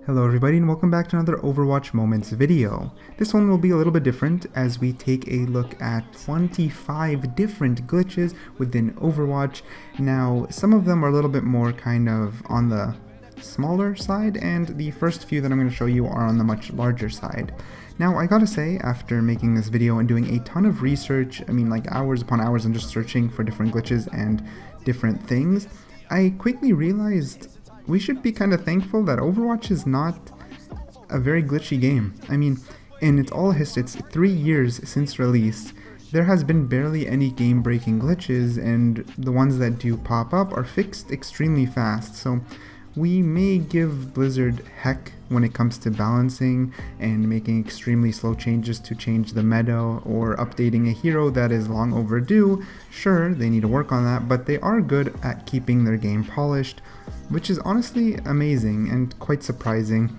Hello everybody and welcome back to another Overwatch Moments video. This one will be a little bit different as we take a look at 25 different glitches within Overwatch. Now, some of them are a little bit more kind of on the smaller side, and the first few that I'm going to show you are on the much larger side. Now, I gotta say, after making this video and doing a ton of research, like hours upon hours and just searching for different glitches and different things, I quickly realized we should be kind of thankful that Overwatch is not a very glitchy game. In its all history, it's 3 years since release, there has been barely any game-breaking glitches, and the ones that do pop up are fixed extremely fast, so we may give Blizzard heck when it comes to balancing and making extremely slow changes to change the meta or updating a hero that is long overdue. Sure, they need to work on that, but they are good at keeping their game polished, which is honestly amazing and quite surprising.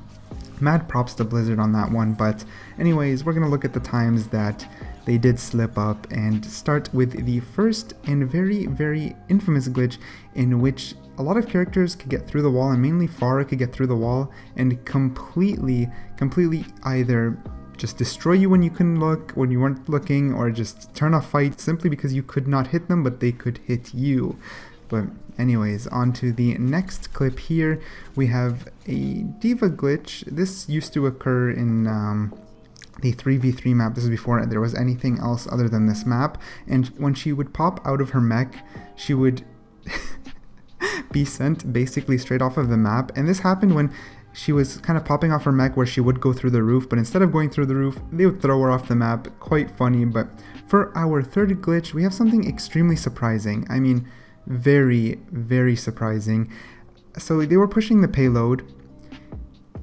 Mad props to Blizzard on that one, but anyways, we're going to look at the times that they did slip up and start with the first and very, very infamous glitch in which a lot of characters could get through the wall, and mainly Pharah could get through the wall and completely either just destroy you when you couldn't look, when you weren't looking, or just turn a fight simply because you could not hit them, but they could hit you. But anyways, on to the next clip here. We have a Diva Glitch. This used to occur in the 3v3 map. This is before there was anything else other than this map. And when she would pop out of her mech, she would be sent basically straight off of the map. And this happened when she was kind of popping off her mech where she would go through the roof, but instead of going through the roof, they would throw her off the map. Quite funny. But for our third glitch, we have something extremely surprising. Very, very surprising. So they were pushing the payload.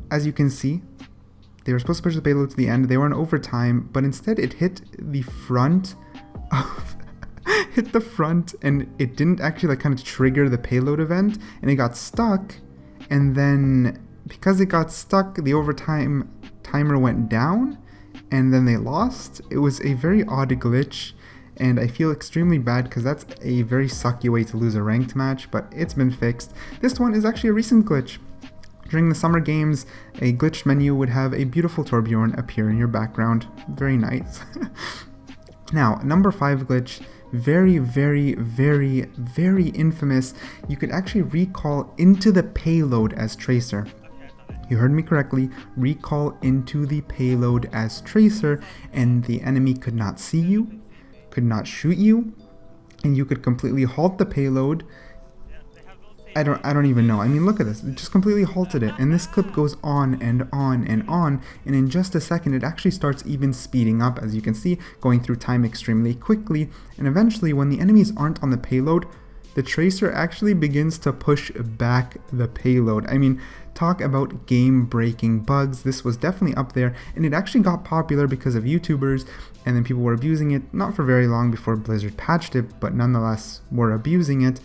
As you can see, they were supposed to push the payload to the end. They were in overtime, but instead it hit the front of and it didn't actually kind of trigger the payload event, and it got stuck. And then because it got stuck, the overtime timer went down, and then they lost. It was a very odd glitch. And I feel extremely bad because that's a very sucky way to lose a ranked match, but it's been fixed. This one is actually a recent glitch. During the summer games, a glitched menu would have a beautiful Torbjorn appear in your background. Very nice. Now, number 5 glitch, very, very, very, very infamous. You could actually recall into the payload as Tracer. You heard me correctly, recall into the payload as Tracer, and the enemy could not see you, could not shoot you, and you could completely halt the payload. I don't even know. Look at this. It just completely halted it, and this clip goes on and on and on, and in just a second it actually starts even speeding up, as you can see, going through time extremely quickly, and eventually when the enemies aren't on the payload, the Tracer actually begins to push back the payload. Talk about game-breaking bugs. This was definitely up there, and it actually got popular because of YouTubers, and then people were abusing it, not for very long before Blizzard patched it, but nonetheless were abusing it.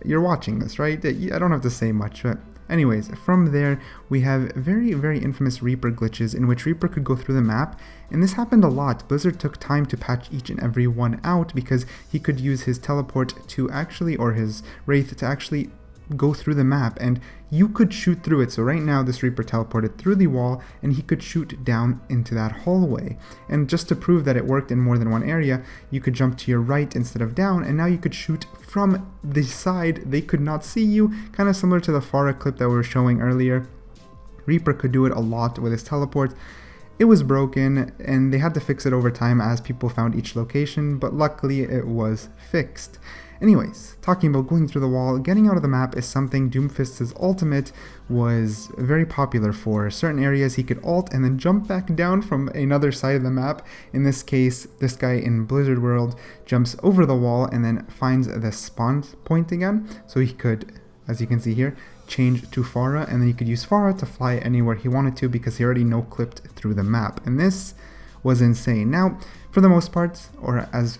You're watching this, right? I don't have to say much, but anyways, from there, we have very, very infamous Reaper glitches in which Reaper could go through the map, and this happened a lot. Blizzard took time to patch each and every one out because he could use his teleport to actually, or his Wraith to actually go through the map, and you could shoot through it. So right now this Reaper teleported through the wall and he could shoot down into that hallway, and just to prove that it worked in more than one area, you could jump to your right instead of down, and now you could shoot from the side. They could not see you, kind of similar to the Pharah clip that we were showing earlier. Reaper could do it a lot with his teleport. It was broken and they had to fix it over time as people found each location, but luckily it was fixed. Anyways, talking about going through the wall, getting out of the map is something Doomfist's ultimate was very popular for. Certain areas he could ult and then jump back down from another side of the map. In this case, this guy in Blizzard World jumps over the wall and then finds the spawn point again. So he could, as you can see here, change to Pharah, and then he could use Pharah to fly anywhere he wanted to because he already no-clipped through the map. And this was insane. Now, for the most part, or as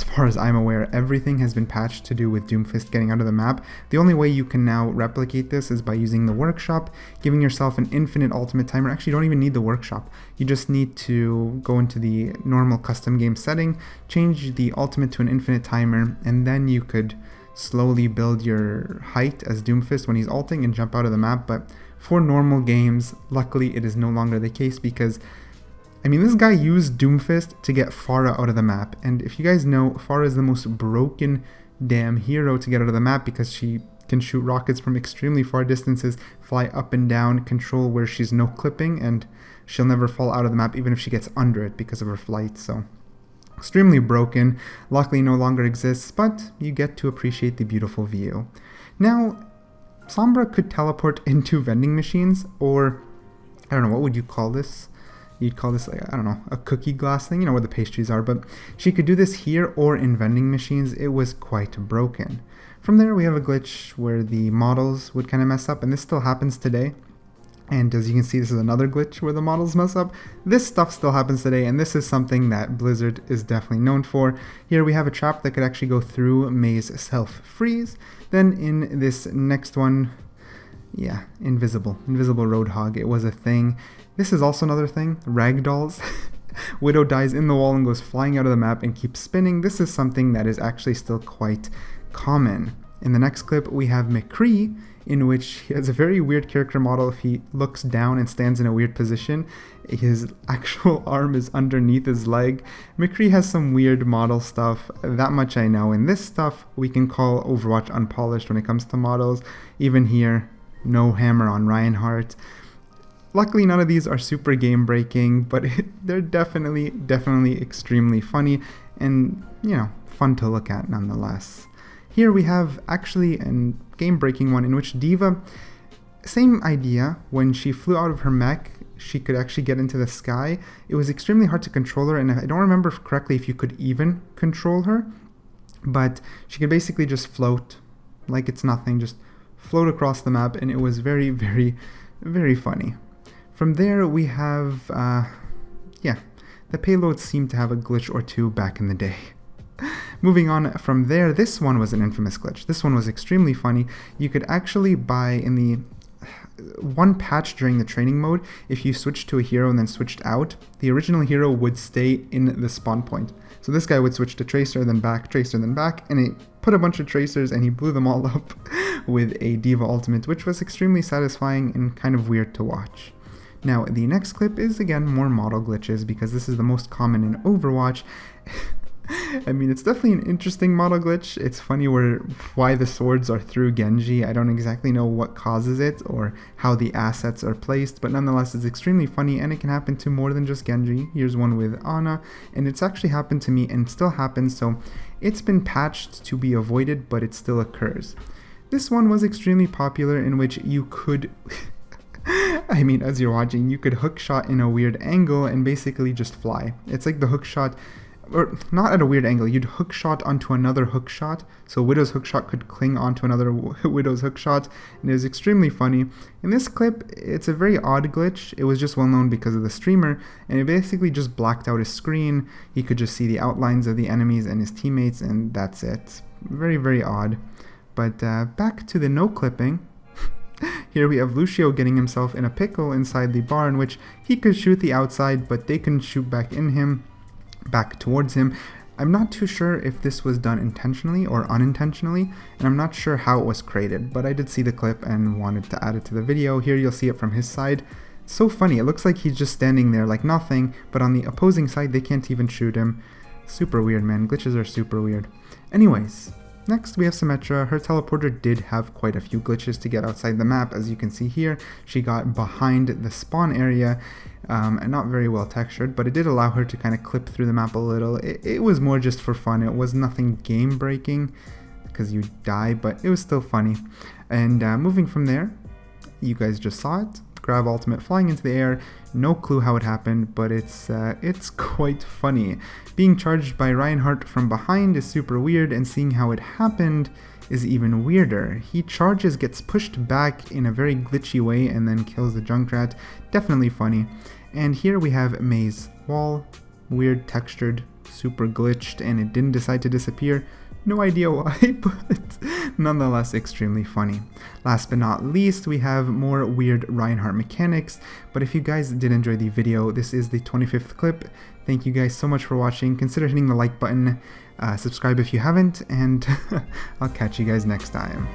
far as I'm aware, everything has been patched to do with Doomfist getting out of the map. The only way you can now replicate this is by using the workshop, giving yourself an infinite ultimate timer. Actually, you don't even need the workshop. You just need to go into the normal custom game setting, change the ultimate to an infinite timer, and then you could slowly build your height as Doomfist when he's ulting and jump out of the map, but for normal games, luckily it is no longer the case because, I mean, this guy used Doomfist to get Pharah out of the map, and if you guys know, Pharah is the most broken damn hero to get out of the map because she can shoot rockets from extremely far distances, fly up and down, control where she's no clipping, and she'll never fall out of the map even if she gets under it because of her flight. So extremely broken, luckily no longer exists, but you get to appreciate the beautiful view. Now, Sombra could teleport into vending machines, or I don't know, what would you call this? You'd call this, like, I don't know, a cookie glass thing, you know, where the pastries are, but she could do this here or in vending machines. It was quite broken. From there, we have a glitch where the models would kind of mess up, and this still happens today. And as you can see, this is another glitch where the models mess up. This stuff still happens today, and this is something that Blizzard is definitely known for. Here we have a trap that could actually go through May's self-freeze. Then in this next one, yeah, invisible Roadhog, it was a thing. This is also another thing, ragdolls. Widow dies in the wall and goes flying out of the map and keeps spinning. This is something that is actually still quite common. In the next clip, we have McCree, in which he has a very weird character model. If he looks down and stands in a weird position, his actual arm is underneath his leg. McCree has some weird model stuff, that much I know. And this stuff we can call Overwatch unpolished when it comes to models. Even here, no hammer on Reinhardt. Luckily, none of these are super game breaking, but they're definitely extremely funny and, you know, fun to look at nonetheless. Here we have actually a game breaking one in which Diva, same idea, when she flew out of her mech, she could actually get into the sky. It was extremely hard to control her, and I don't remember correctly if you could even control her, but she could basically just float like it's nothing, just float across the map, and it was very funny. From there we have, the Payload seemed to have a glitch or two back in the day. Moving on from there, this one was an infamous glitch. This one was extremely funny. You could actually buy in the one patch during the training mode, if you switched to a hero and then switched out, the original hero would stay in the spawn point. So this guy would switch to Tracer, then back, Tracer, then back, and he put a bunch of Tracers and he blew them all up with a Diva ultimate, which was extremely satisfying and kind of weird to watch. Now, the next clip is, again, more model glitches, because this is the most common in Overwatch. I mean, it's definitely an interesting model glitch. It's funny why the swords are through Genji. I don't exactly know what causes it or how the assets are placed, but nonetheless, it's extremely funny, and it can happen to more than just Genji. Here's one with Ana, and it's actually happened to me and still happens, so it's been patched to be avoided, but it still occurs. This one was extremely popular, in which you could... I mean, as you're watching, you could hookshot in a weird angle and basically just fly. It's like the hookshot, or not at a weird angle, you'd hookshot onto another hookshot, so Widow's hookshot could cling onto another Widow's hookshot, and it was extremely funny. In this clip, it's a very odd glitch. It was just well known because of the streamer, and it basically just blacked out his screen. He could just see the outlines of the enemies and his teammates, and that's it. Very odd. But back to the no clipping. Here we have Lucio getting himself in a pickle inside the barn, which he could shoot the outside, but they couldn't shoot back towards him. I'm not too sure if this was done intentionally or unintentionally, and I'm not sure how it was created, but I did see the clip and wanted to add it to the video. Here you'll see it from his side. So funny, it looks like he's just standing there like nothing, but on the opposing side they can't even shoot him. Super weird, man. Glitches are super weird. Anyways, next we have Symetra. Her teleporter did have quite a few glitches to get outside the map. As you can see here, she got behind the spawn area, and not very well textured, but it did allow her to kind of clip through the map a little. It was more just for fun. It was nothing game breaking because you die, but it was still funny. And moving from there, you guys just saw it. Grab ultimate flying into the air. No clue how it happened, but it's quite funny. Being charged by Reinhardt from behind is super weird, and seeing how it happened is even weirder. He charges, gets pushed back in a very glitchy way, and then kills the Junkrat. Definitely funny. And here we have May's wall. Weird textured, super glitched, and it didn't decide to disappear. No idea why, but nonetheless extremely funny. Last but not least, we have more weird Reinhardt mechanics, but if you guys did enjoy the video, this is the 25th clip. Thank you guys so much for watching. Consider hitting the like button, subscribe if you haven't, and I'll catch you guys next time.